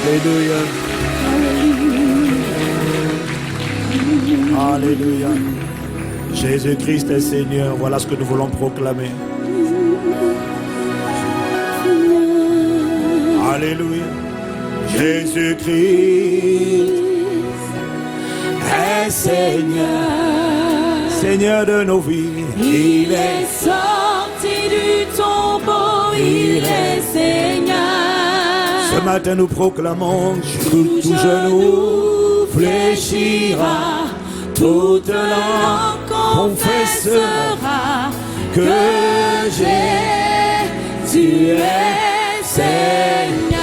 Alléluia. Alléluia. Jésus-Christ est Seigneur. Voilà ce que nous voulons proclamer. Alléluia. Jésus-Christ est Seigneur. Seigneur de nos vies. Il est sorti du tombeau. Il est Seigneur. Ce matin nous proclamons tout genou fléchira, toute langue confessera que Jésus est Seigneur.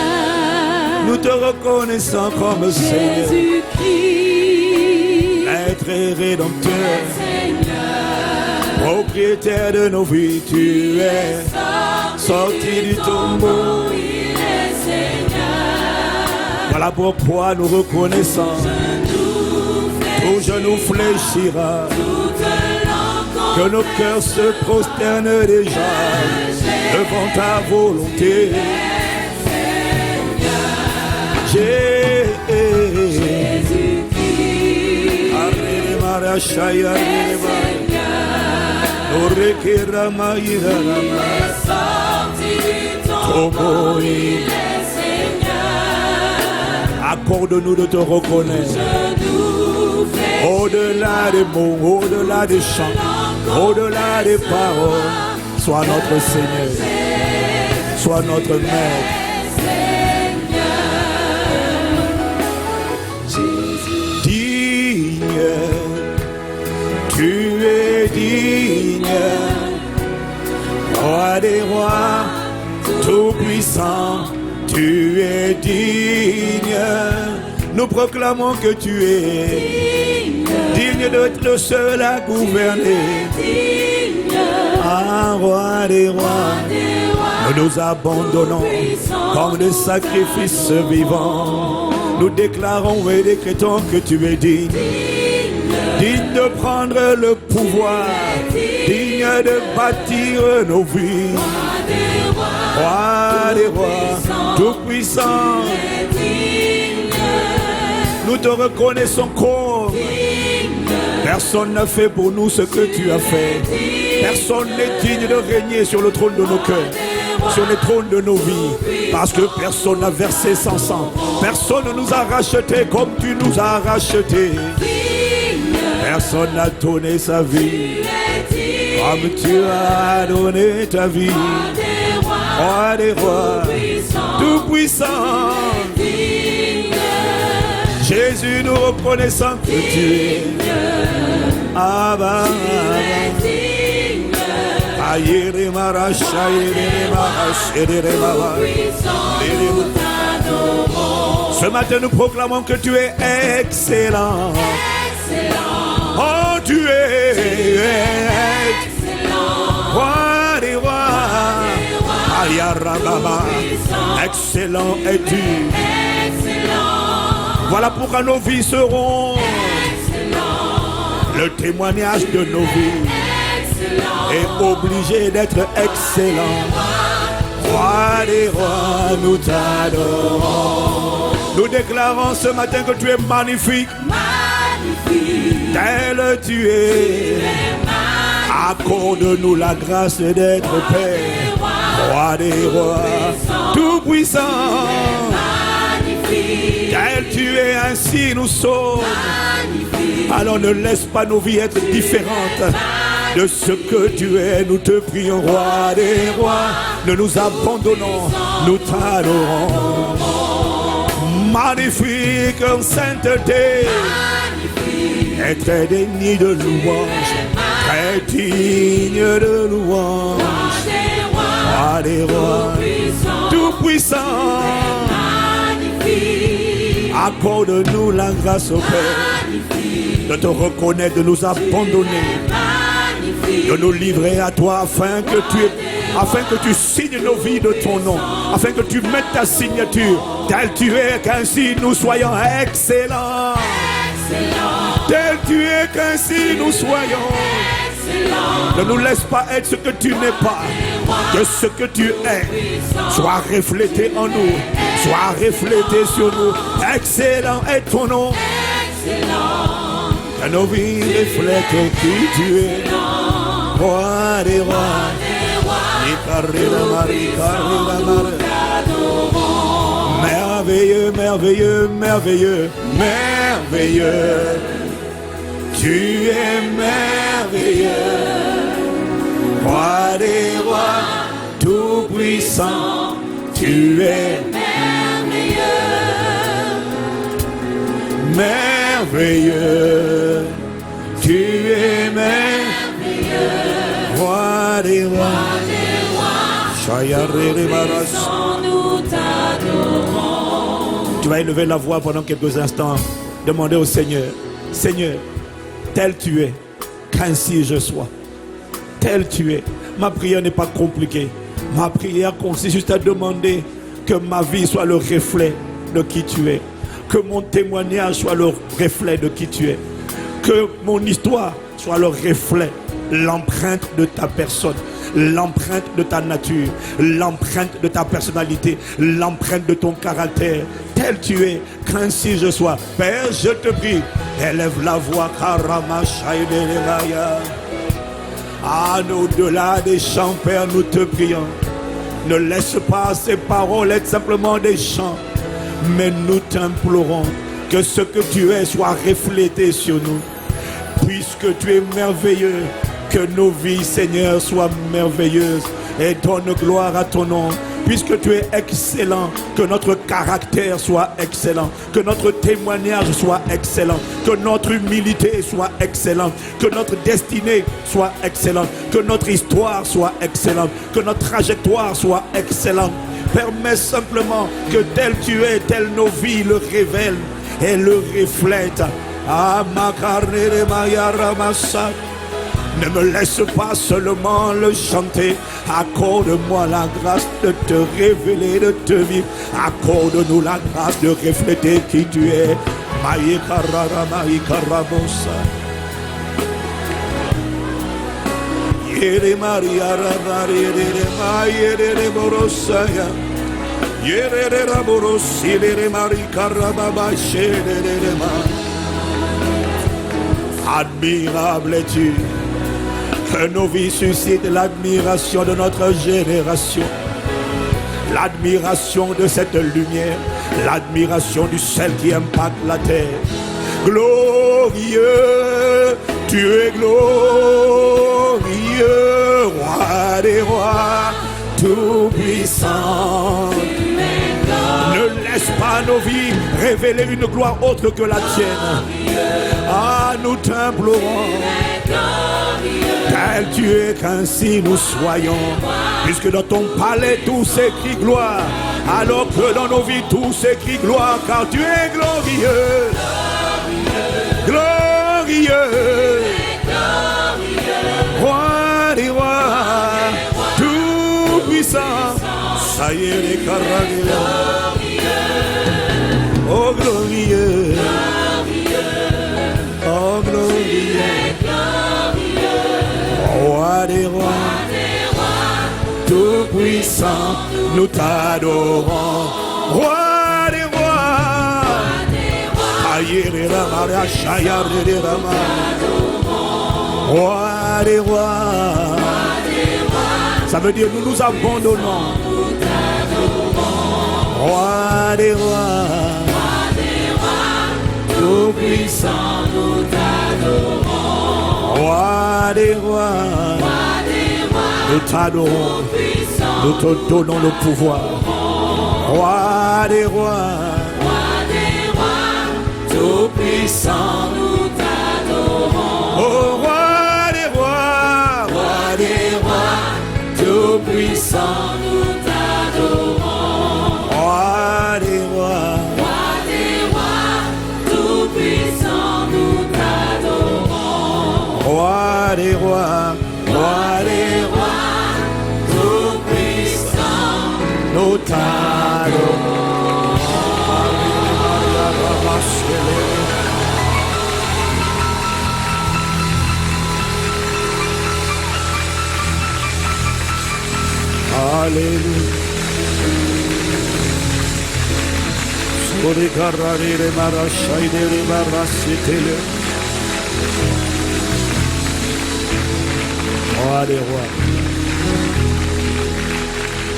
Nous te reconnaissons comme Seigneur, Jésus-Christ, Maître et Rédempteur, propriétaire de nos vies, tu es sorti du tombeau. Voilà pourquoi nous reconnaissons. Tout genou fléchira, que nos cœurs se prosternent déjà devant ta volonté. Accorde-nous de te reconnaître. Au-delà des mots, au-delà des chants, au-delà des paroles, sois notre Seigneur, sois notre Maître. Digne, tu es digne, roi des rois, tout-puissant, tu es digne. Nous proclamons que tu es digne d'être le seul à gouverner. Un roi des rois, nous nous abandonnons comme des sacrifices vivants. Nous déclarons et décrétons que tu es digne. Digne de prendre le pouvoir, digne de bâtir nos vies. Roi des rois, tout puissant. Nous te reconnaissons comme personne n'a fait pour nous ce que tu as fait. Personne n'est digne de régner sur le trône de nos cœurs, sur les trônes de nos vies, parce que personne n'a versé son sang. Personne ne nous a rachetés comme tu nous as rachetés. Personne n'a donné sa vie comme tu as donné ta vie. Roi des rois, tout puissant. Jésus, nous reconnaissons que tu es Abba. Ce matin, nous proclamons que tu es excellent. Oh, tu es excellent. Roi des rois. Excellent es-tu. Voilà pourquoi nos vies seront le témoignage de nos vies est obligé d'être excellent. Roi des rois, nous t'adorons. Nous déclarons ce matin que tu es magnifique. Tel tu es. Accorde-nous la grâce d'être Père. Roi des rois, tout puissant. Tel tu es, ainsi nous sommes. Alors ne laisse pas nos vies être différentes de ce que tu es. Nous te prions, roi des rois. Ne nous abandonnons, nous t'adorons. Magnifique en sainteté, et très digne de louange, très digne de louange. Roi des rois, tout puissant. Accorde-nous la grâce au Père de te reconnaître, de nous abandonner, de nous livrer à toi afin que tu signes nos vies de ton nom, afin que tu mettes ta signature, tel tu es, qu'ainsi nous soyons excellents. Tel tu es, qu'ainsi nous soyons. Ne nous laisse pas être ce que tu n'es pas, que ce que tu es soit reflété en nous, soit reflété sur nous. Excellent est ton nom. Que nos vies reflètent qui tu es. Roi des rois. Merveilleux, merveilleux, merveilleux, merveilleux. Tu es merveilleux. Roi des rois, tout puissant. Tu es merveilleux. Merveilleux. Tu es merveilleux. Roi des rois. Tu vas élever la voix pendant quelques instants. Demander au Seigneur, Seigneur, tel tu es, qu'ainsi je sois. Tel tu es. Ma prière n'est pas compliquée. Ma prière consiste juste à demander que ma vie soit le reflet de qui tu es. Que mon témoignage soit le reflet de qui tu es. Que mon histoire soit le reflet, l'empreinte de ta personne. L'empreinte de ta nature, l'empreinte de ta personnalité, l'empreinte de ton caractère, tel tu es, qu'ainsi je sois. Père, je te prie, élève la voix, au-delà des chants, Père, nous te prions. Ne laisse pas ces paroles être simplement des chants, mais nous t'implorons que ce que tu es soit reflété sur nous, puisque tu es merveilleux. Que nos vies, Seigneur, soient merveilleuses et donne gloire à ton nom. Puisque tu es excellent, que notre caractère soit excellent, que notre témoignage soit excellent, que notre humilité soit excellente, que notre destinée soit excellente, que notre histoire soit excellente, que notre trajectoire soit excellente. Permets simplement que tel tu es, tel nos vies le révèlent et le reflètent. Ne me laisse pas seulement le chanter. Accorde-moi la grâce de te révéler, de te vivre. Accorde-nous la grâce de refléter qui tu es. Yere Maria Yere Borosaya. Yere Raborosi, Yere Maria Carababa, admirable es-tu. Que nos vies suscitent l'admiration de notre génération, l'admiration de cette lumière, l'admiration du ciel qui impacte la terre. Glorieux, tu es glorieux, roi des rois, tout puissant. Ne laisse pas nos vies révéler une gloire autre que la tienne. Ah, nous t'implorons. Tel tu es, qu'ainsi nous soyons. Puisque dans ton palais tout s'écrit gloire, alors que dans nos vies tout s'écrit gloire, car tu es glorieux. Glorieux. Roi des rois, tout puissant. Ça y est, les caragos. Oh glorieux. Oh glorieux. Roi des rois, tout puissant, nous t'adorons. Roi des rois, roi des rois. Ça veut dire nous nous abandonnons. Roi des rois, tout puissant, nous t'adorons. Roi des rois, nous t'adorons, nous te donnons le pouvoir. Roi des rois, tout puissant, nous t'adorons. Oh roi des rois, tout puissant, nous t'adorons. Roi des rois, tout puissant, nous t'adorons. Roi des rois, tout puissant, nous t'adorons. Alléluia. Roi des rois.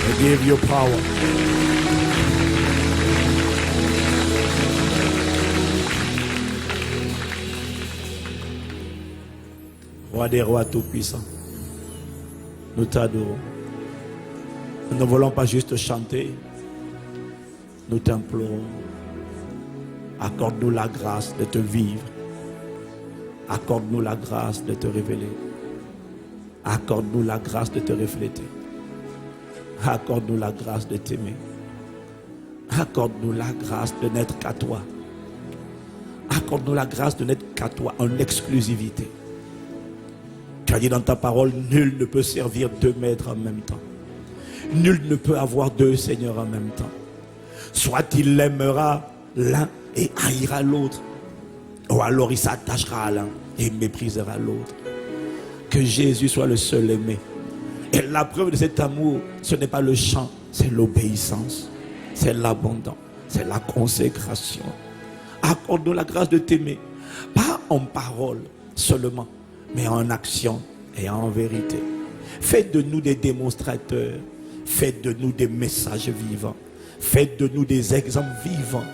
I give you power. Roi des rois tout-puissant, nous t'adorons. Nous ne voulons pas juste chanter, nous t'implorons. Accorde-nous la grâce de te vivre. Accorde-nous la grâce de te révéler. Accorde-nous la grâce de te refléter. Accorde-nous la grâce de t'aimer. Accorde-nous la grâce de n'être qu'à toi. Accorde-nous la grâce de n'être qu'à toi en exclusivité. Tu as dit dans ta parole, nul ne peut servir deux maîtres en même temps. Nul ne peut avoir deux seigneurs en même temps. Soit il aimera l'un et haïra l'autre, ou alors il s'attachera à l'un et méprisera l'autre. Que Jésus soit le seul aimé. Et la preuve de cet amour, ce n'est pas le chant, c'est l'obéissance, c'est l'abandon, c'est la consécration. Accorde-nous la grâce de t'aimer, pas en parole seulement, mais en action et en vérité. Faites de nous des démonstrateurs, faites de nous des messages vivants, faites de nous des exemples vivants,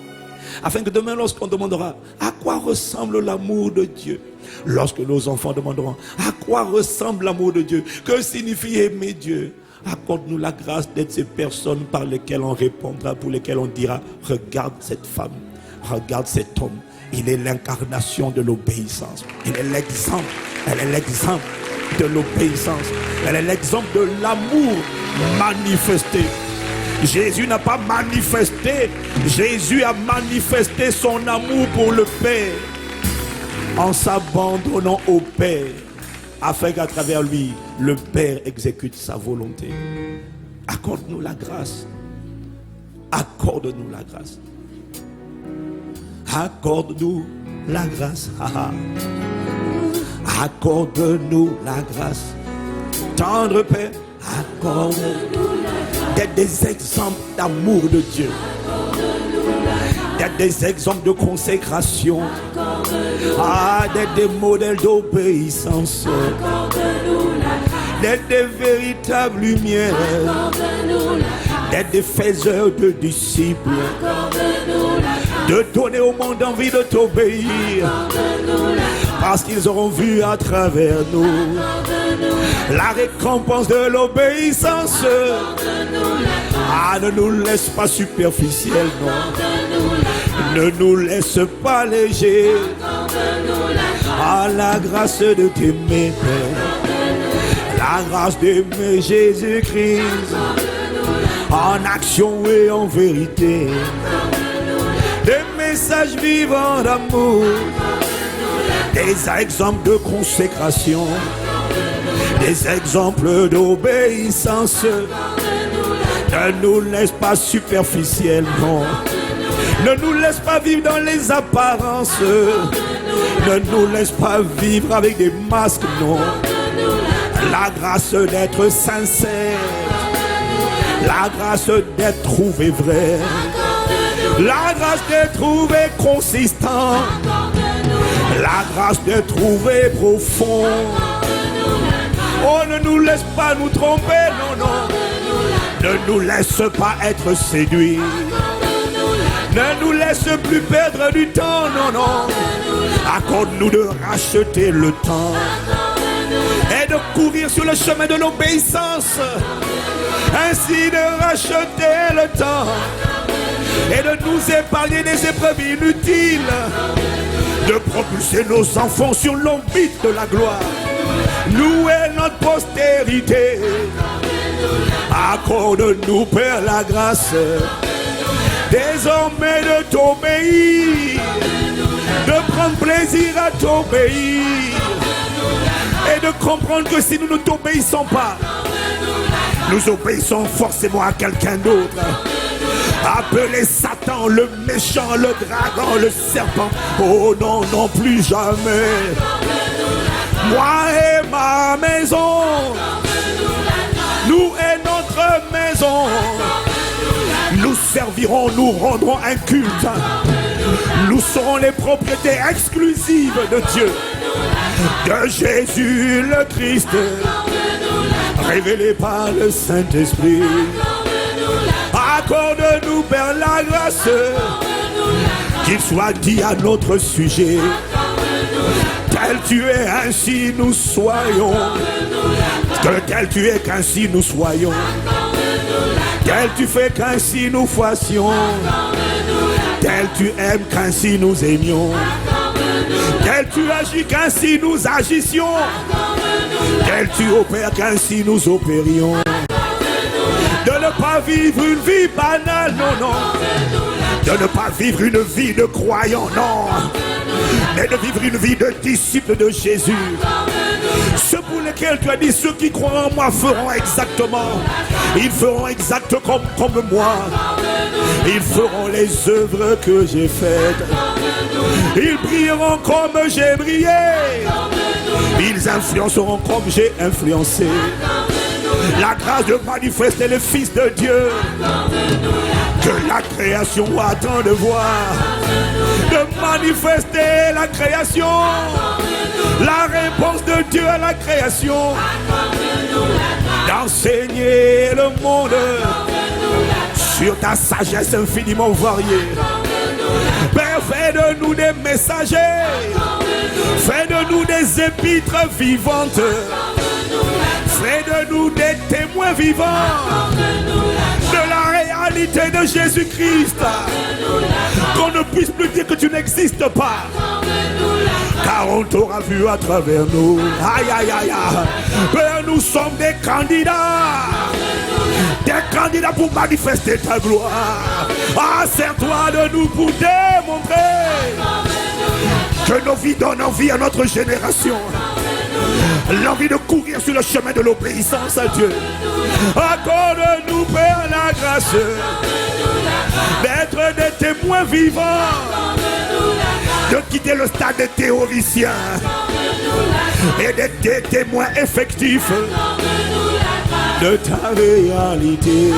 afin que demain, lorsqu'on demandera à quoi ressemble l'amour de Dieu, lorsque nos enfants demanderont à quoi ressemble l'amour de Dieu, que signifie aimer Dieu, accorde-nous la grâce d'être ces personnes par lesquelles on répondra, pour lesquelles on dira, regarde cette femme, regarde cet homme, il est l'incarnation de l'obéissance, il est l'exemple, elle est l'exemple de l'obéissance, elle est l'exemple de l'amour manifesté. Jésus n'a pas manifesté, Jésus a manifesté son amour pour le Père en s'abandonnant au Père, afin qu'à travers lui, le Père exécute sa volonté. Accorde-nous la grâce. Accorde-nous la grâce. Accorde-nous la grâce. Accorde-nous la grâce. Tendre Père, accorde-nous d'être des exemples d'amour de Dieu, d'être des exemples de consécration, d'être des modèles d'obéissance, d'être des véritables lumières, d'être des faiseurs de disciples, de donner au monde envie de t'obéir, parce qu'ils auront vu à travers nous la récompense de l'obéissance. Ne nous laisse pas superficiels, non. Ne nous laisse pas légers. La grâce de t'aimer, la grâce d'aimer Jésus-Christ, en action et en vérité. Des messages vivants d'amour, des exemples de consécration, des exemples d'obéissance. Ne nous laisse pas superficiels, non. Ne nous laisse pas vivre dans les apparences. Ne nous laisse pas vivre avec des masques, non. La grâce d'être sincère, la grâce d'être trouvé vrai, la grâce d'être trouvé consistant, la grâce d'être trouvé profond. Oh, ne nous laisse pas nous tromper, non, non. Ne nous laisse pas être séduits. Ne nous laisse plus perdre du temps, non, non. Accorde-nous de racheter le temps et de courir sur le chemin de l'obéissance, ainsi de racheter le temps et de nous épargner des épreuves inutiles, de propulser nos enfants sur l'orbite de la gloire, nous et notre postérité. Accorde-nous, Père, la grâce désormais de t'obéir, de prendre plaisir à t'obéir et de comprendre que si nous ne t'obéissons pas, nous obéissons forcément à quelqu'un d'autre. Appelez Satan, le méchant, le dragon, le serpent. Oh non, non, plus jamais. Moi et ma maison, nous et notre maison, nous servirons, nous rendrons un culte. Nous serons les propriétés exclusives de Dieu, de Jésus le Christ, révélé par le Saint-Esprit. Accorde-nous, Père, la grâce, qu'il soit dit à notre sujet. Tel tu es, ainsi nous soyons. Tel tu es, qu'ainsi nous soyons. Tel tu fais, qu'ainsi nous fassions. Tel tu aimes, qu'ainsi nous aimions. Tel tu agis, qu'ainsi nous agissions. Tel tu opères, qu'ainsi nous opérions. De ne pas vivre une vie banale, non, non. De ne pas vivre une vie de croyant, non. Mais de vivre une vie de disciple de Jésus. Ceux pour lesquels tu as dit, ceux qui croient en moi feront exactement. Ils feront exact comme moi. Ils feront les œuvres que j'ai faites. Ils brilleront comme j'ai brillé. Ils influenceront comme j'ai influencé. La grâce de manifester le Fils de Dieu que la création attend de voir, de manifester la création, la réponse de Dieu à la création, d'enseigner le monde sur ta sagesse infiniment variée. Père, fais de nous des messagers, fais de nous des épîtres vivantes, fais de nous des témoins vivants de la réalité de Jésus-Christ. Qu'on ne puisse plus dire que tu n'existes pas, car on t'aura vu à travers nous. Aïe, aïe, aïe, aïe. Père, nous sommes des candidats pour manifester ta gloire. Ah, sers-toi de nous pour démontrer que nos vies donnent envie à notre génération. L'envie de courir sur le chemin de l'obéissance à Dieu. Accorde-nous, Père, la grâce d'être des témoins vivants, de quitter le stade des théoriciens et d'être des témoins effectifs de ta réalité,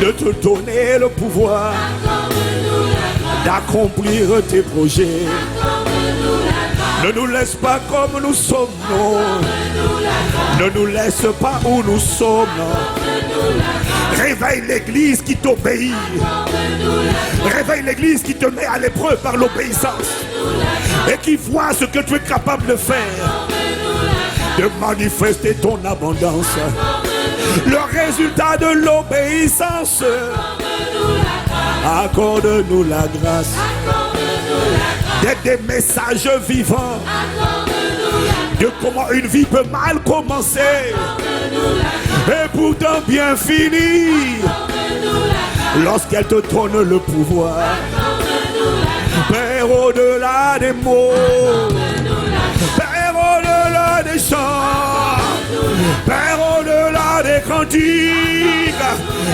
de te donner le pouvoir d'accomplir tes projets. Ne nous laisse pas comme nous sommes, non. Ne nous laisse pas où nous sommes. Réveille l'église qui t'obéit. Réveille l'église qui te met à l'épreuve par l'obéissance et qui voit ce que tu es capable de faire, de manifester ton abondance. Le résultat de l'obéissance. Accorde-nous la grâce d'être des messages vivants de comment une vie peut mal commencer et pourtant bien finir lorsqu'elle te donne le pouvoir. Père, au-delà des mots, Père, au-delà des chants, Père, au-delà des cantiques,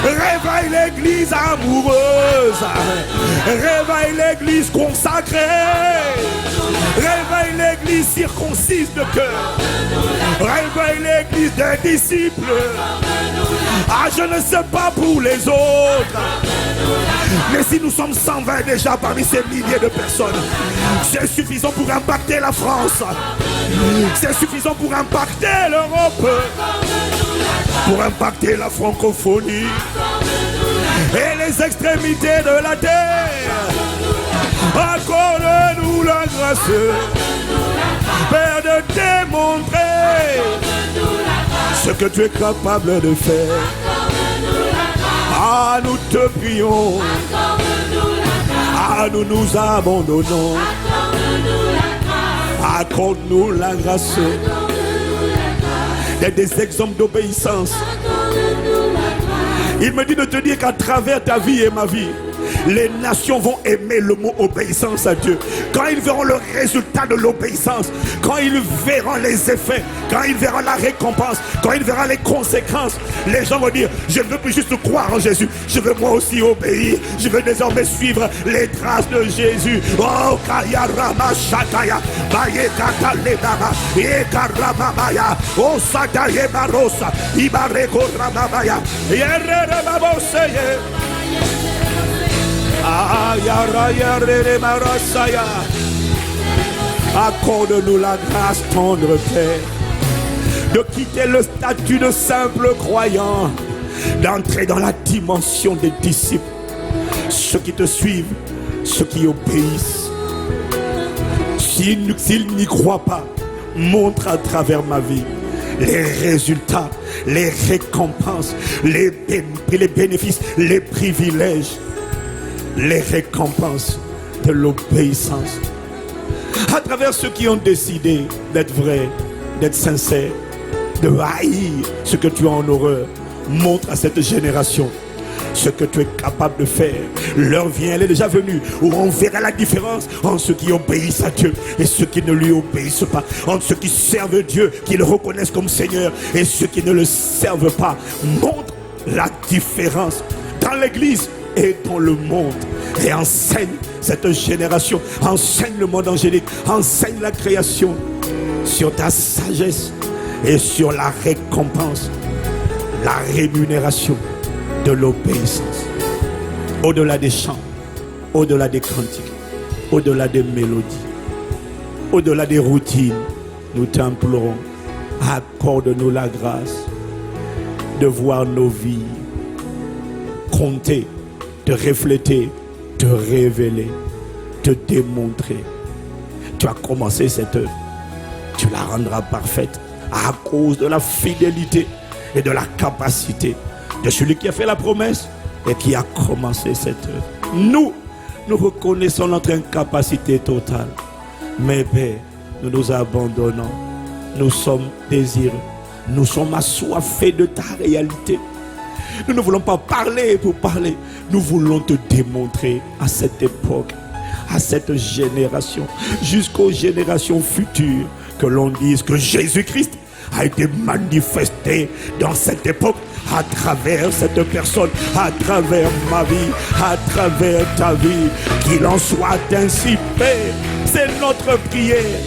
réveille l'église amoureuse, réveille l'église consacrée, réveille l'église circoncise de cœur, réveille l'église des disciples. Ah, je ne sais pas pour les autres, mais si nous sommes 120 déjà parmi ces milliers de personnes, c'est suffisant pour impacter la France, c'est suffisant pour impacter l'Europe, pour impacter la francophonie et les extrémités de la terre. Accorde-nous la grâce, Père, de démontrer ce que tu es capable de faire. Ah, nous te prions. Ah, nous nous abandonnons. Accorde-nous la grâce d'être des exemples d'obéissance. Il me dit de te dire qu'à travers ta vie et ma vie, Les nations vont aimer le mot obéissance à Dieu. Quand ils verront le résultat de l'obéissance, quand ils verront les effets, quand ils verront la récompense, quand ils verront les conséquences, les gens vont dire, je ne veux plus juste croire en Jésus, je veux moi aussi obéir, je veux désormais suivre les traces de Jésus. Oh, Kaya Rama Shakaya, Baye Kata Lebaba, Ekaramamaya, Oh Sataye Barosa, Ibareko Ramamaya, Yerere Baboseye. Accorde-nous la grâce, tendre Père, de quitter le statut de simple croyant, d'entrer dans la dimension des disciples, ceux qui te suivent, ceux qui obéissent. S'ils n'y croient pas, montre à travers ma vie les résultats, les récompenses, les bénéfices, les privilèges, les récompenses de l'obéissance. À travers ceux qui ont décidé d'être vrais, d'être sincères, de haïr ce que tu as en horreur, montre à cette génération ce que tu es capable de faire. L'heure vient, elle est déjà venue, où on verra la différence entre ceux qui obéissent à Dieu et ceux qui ne lui obéissent pas, entre ceux qui servent Dieu, qui le reconnaissent comme Seigneur, et ceux qui ne le servent pas. Montre la différence dans l'église et dans le monde, et enseigne cette génération, enseigne le monde angélique, enseigne la création sur ta sagesse et sur la récompense, la rémunération de l'obéissance. Au-delà des chants, au-delà des cantiques, au-delà des mélodies, au-delà des routines, nous t'implorons, accorde-nous la grâce de voir nos vies compter, te refléter, te révéler, te démontrer. Tu as commencé cette œuvre, tu la rendras parfaite à cause de la fidélité et de la capacité de celui qui a fait la promesse et qui a commencé cette œuvre. Nous reconnaissons notre incapacité totale, mais Père, nous nous abandonnons, nous sommes désireux, nous sommes assoiffés de ta réalité. Nous ne voulons pas parler pour parler, nous voulons te démontrer à cette époque, à cette génération, jusqu'aux générations futures, que l'on dise que Jésus-Christ a été manifesté dans cette époque à travers cette personne, à travers ma vie, à travers ta vie. Qu'il en soit ainsi, Père. C'est notre prière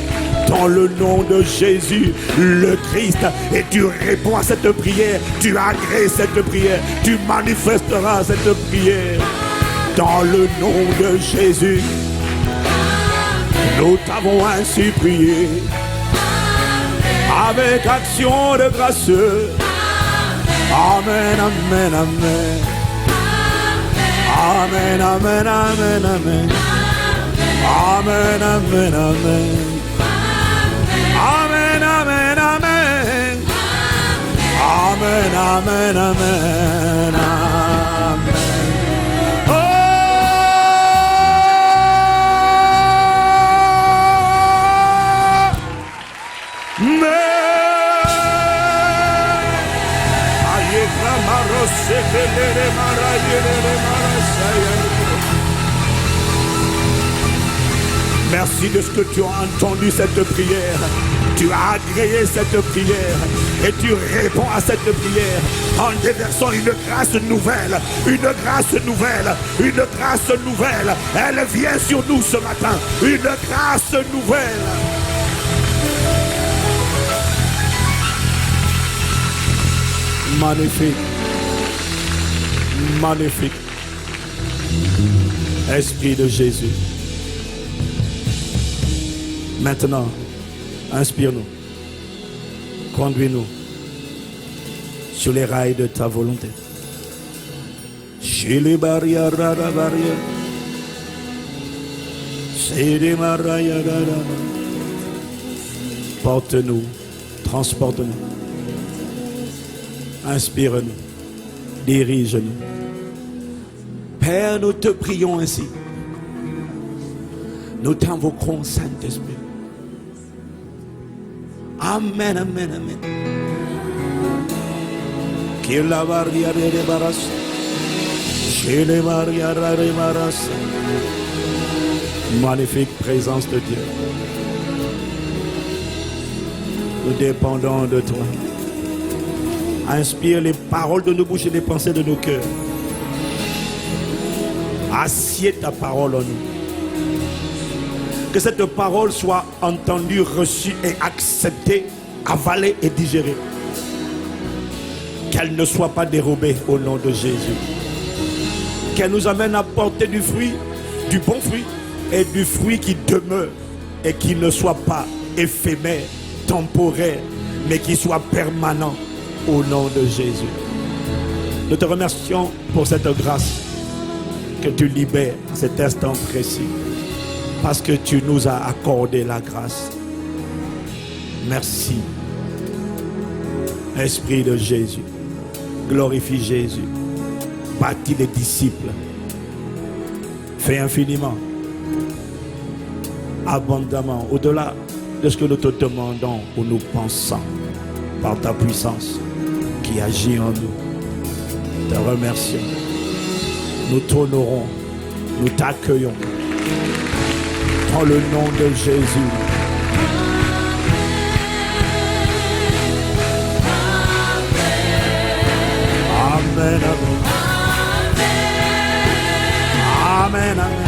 dans le nom de Jésus le Christ. Et tu réponds à cette prière, tu agrées cette prière, tu manifesteras cette prière dans le nom de Jésus. Nous t'avons ainsi prié avec action de grâce. Amen, amen, amen. Amen, amen, amen, amen. Amen, amen, amen. Amen, amen, amen. Amen, amen, amen. Amen. Merci de ce que tu as entendu cette prière. Tu as agréé cette prière et tu réponds à cette prière en déversant une grâce nouvelle, une grâce nouvelle, une grâce nouvelle. Elle vient sur nous ce matin, une grâce nouvelle. Magnifique. Magnifique. Esprit de Jésus. Maintenant, inspire-nous. Conduis-nous sur les rails de ta volonté. Chez les barrières, c'est des barrières. Porte-nous, transporte-nous. Inspire-nous, dirige-nous. Père, nous te prions ainsi. Nous t'invoquons, Saint-Esprit. Amen, amen, amen. Qu'il la barrière débarrasse. Chez les Maria Maras. Magnifique présence de Dieu. Nous dépendons de toi. Inspire les paroles de nos bouches et les pensées de nos cœurs. Assieds ta parole en nous. Que cette parole soit entendue, reçue et acceptée, avalée et digérée. Qu'elle ne soit pas dérobée au nom de Jésus. Qu'elle nous amène à porter du fruit, du bon fruit, et du fruit qui demeure et qui ne soit pas éphémère, temporaire, mais qui soit permanent au nom de Jésus. Nous te remercions pour cette grâce que tu libères cet instant précis, parce que tu nous as accordé la grâce. Merci. Esprit de Jésus, glorifie Jésus, bâtis les disciples, fais infiniment, abondamment, au-delà de ce que nous te demandons ou nous pensons, par ta puissance qui agit en nous. Te remercions. Nous t'honorons, nous t'accueillons. Dans le nom de Jésus. Amen, amen. Amen, amen.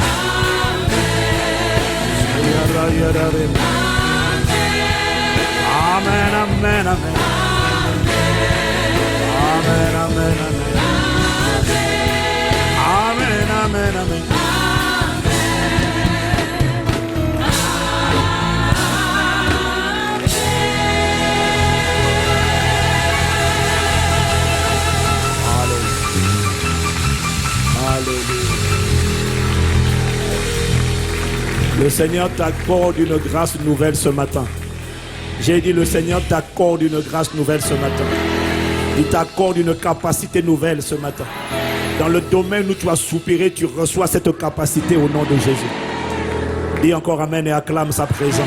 Amen, amen, amen. Amen, amen, amen. Amen, amen, amen. Le Seigneur t'accorde une grâce nouvelle ce matin. J'ai dit, le Seigneur t'accorde une grâce nouvelle ce matin. Il t'accorde une capacité nouvelle ce matin. Dans le domaine où tu as soupiré, tu reçois cette capacité au nom de Jésus. Dis encore amen et acclame sa présence.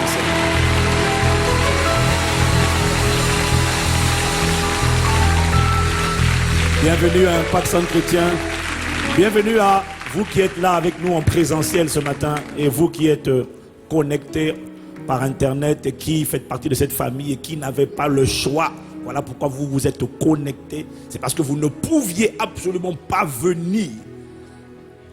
Bienvenue à Impact Centre Chrétien. Bienvenue à vous qui êtes là avec nous en présentiel ce matin et vous qui êtes connectés par Internet et qui faites partie de cette famille et qui n'avez pas le choix. Voilà pourquoi vous vous êtes connectés. C'est parce que vous ne pouviez absolument pas venir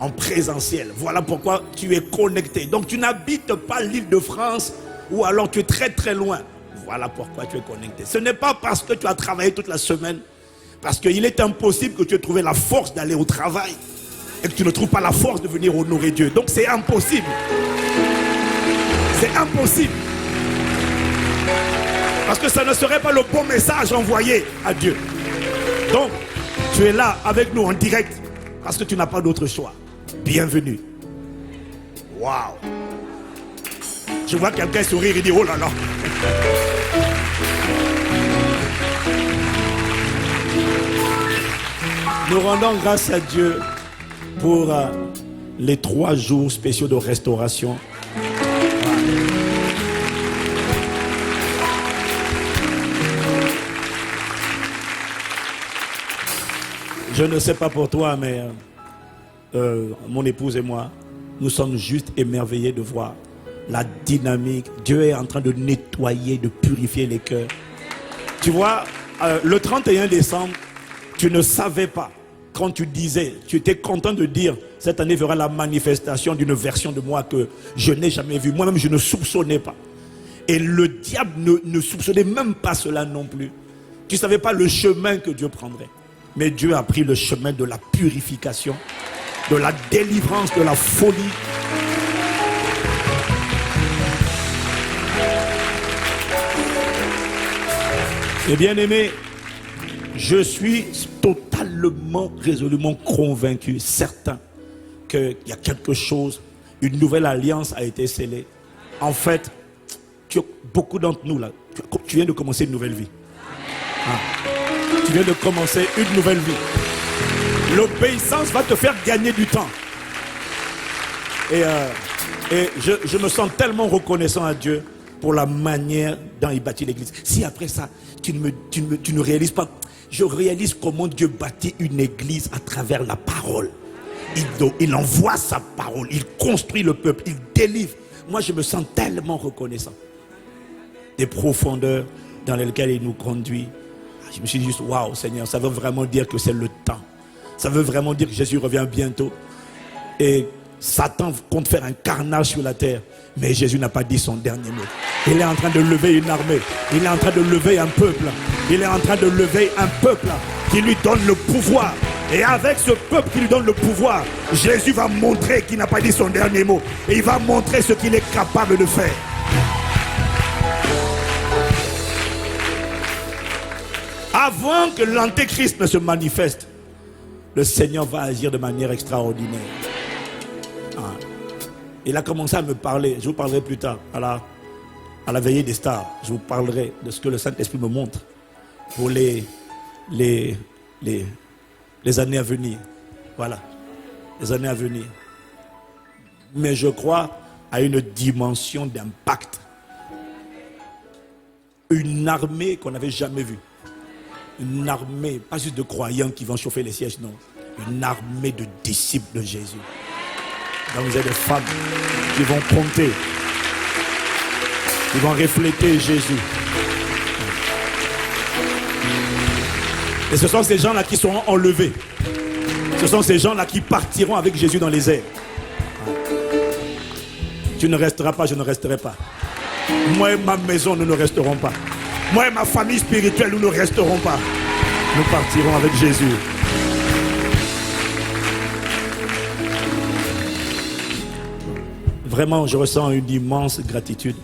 en présentiel. Voilà pourquoi tu es connecté. Donc tu n'habites pas l'Île-de-France ou alors tu es très très loin. Voilà pourquoi tu es connecté. Ce n'est pas parce que tu as travaillé toute la semaine. Parce qu'il est impossible que tu aies trouvé la force d'aller au travail et que tu ne trouves pas la force de venir honorer Dieu. Donc c'est impossible. C'est impossible. Parce que ça ne serait pas le bon message envoyé à Dieu. Donc, tu es là avec nous en direct parce que tu n'as pas d'autre choix. Bienvenue. Waouh. Je vois quelqu'un sourire et dire, oh là là. Nous rendons grâce à Dieu pour les 3 jours spéciaux de restauration. Je ne sais pas pour toi, mais mon épouse et moi, nous sommes juste émerveillés de voir la dynamique. Dieu est en train de nettoyer, de purifier les cœurs. Tu vois, le 31 décembre, tu ne savais pas. Quand tu disais, tu étais content de dire, cette année verra la manifestation d'une version de moi que je n'ai jamais vue. Moi-même, je ne soupçonnais pas. Et le diable ne soupçonnait même pas cela non plus. Tu ne savais pas le chemin que Dieu prendrait. Mais Dieu a pris le chemin de la purification, de la délivrance, de la folie. Et bien aimé, je suis totalement, résolument convaincu, certain qu'il y a quelque chose, une nouvelle alliance a été scellée. En fait, beaucoup d'entre nous là, tu viens de commencer une nouvelle vie. Tu viens de commencer une nouvelle vie. L'obéissance va te faire gagner du temps. Et je me sens tellement reconnaissant à Dieu pour la manière dont il bâtit l'église. Si après ça, tu ne réalises pas, je réalise comment Dieu bâtit une église à travers la parole. il envoie sa parole, il construit le peuple, il délivre. Moi, je me sens tellement reconnaissant des profondeurs dans lesquelles il nous conduit. Je me suis dit juste, waouh, Seigneur, ça veut vraiment dire que c'est le temps. Ça veut vraiment dire que Jésus revient bientôt. Et Satan compte faire un carnage sur la terre. Mais Jésus n'a pas dit son dernier mot. Il est en train de lever une armée. Il est en train de lever un peuple. Il est en train de lever un peuple qui lui donne le pouvoir. Et avec ce peuple qui lui donne le pouvoir, Jésus va montrer qu'il n'a pas dit son dernier mot. Et il va montrer ce qu'il est capable de faire. Avant que l'antéchrist ne se manifeste, le Seigneur va agir de manière extraordinaire. Il a commencé à me parler. Je vous parlerai plus tard à la veillée des stars. Je vous parlerai de ce que le Saint-Esprit me montre pour les années à venir. Voilà, les années à venir. Mais je crois à une dimension d'impact. Une armée qu'on n'avait jamais vue. Une armée, pas juste de croyants qui vont chauffer les sièges, non. Une armée de disciples de Jésus. Donc vous avez des femmes qui vont compter, qui vont refléter Jésus. Et ce sont ces gens-là qui seront enlevés. Ce sont ces gens-là qui partiront avec Jésus dans les airs. Tu ne resteras pas, je ne resterai pas. Moi et ma maison, nous ne resterons pas. Moi et ma famille spirituelle, nous ne resterons pas. Nous partirons avec Jésus. Vraiment, je ressens une immense gratitude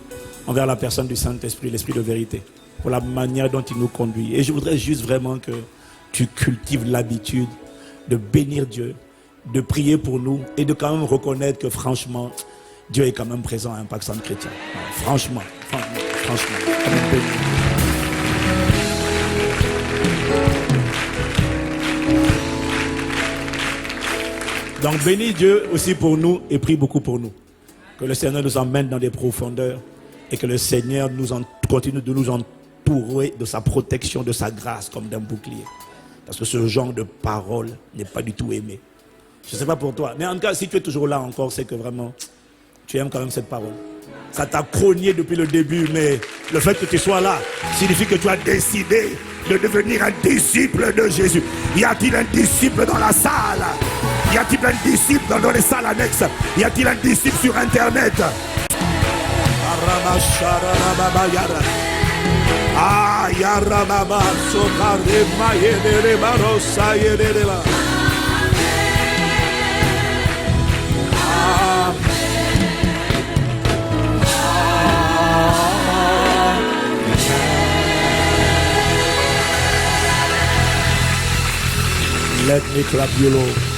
envers la personne du Saint-Esprit, l'Esprit de vérité, pour la manière dont il nous conduit. Et je voudrais juste vraiment que tu cultives l'habitude de bénir Dieu, de prier pour nous et de quand même reconnaître que franchement, Dieu est quand même présent à Impact Centre Chrétien. Franchement. Donc bénis Dieu aussi pour nous et prie beaucoup pour nous. Que le Seigneur nous emmène dans des profondeurs et que le Seigneur continue de nous entourer de sa protection, de sa grâce comme d'un bouclier. Parce que ce genre de parole n'est pas du tout aimé. Je ne sais pas pour toi, mais en tout cas, si tu es toujours là encore, c'est que vraiment, tu aimes quand même cette parole. Ça t'a cogné depuis le début, mais le fait que tu sois là signifie que tu as décidé de devenir un disciple de Jésus. Y a-t-il un disciple dans la salle? Y a-t-il un disciple dans les salles annexes? Y a-t-il un disciple sur Internet? Ah, Yarababa, Sokarema, Yedereba, Rosa, Yedereba. Let me clap you, Lord.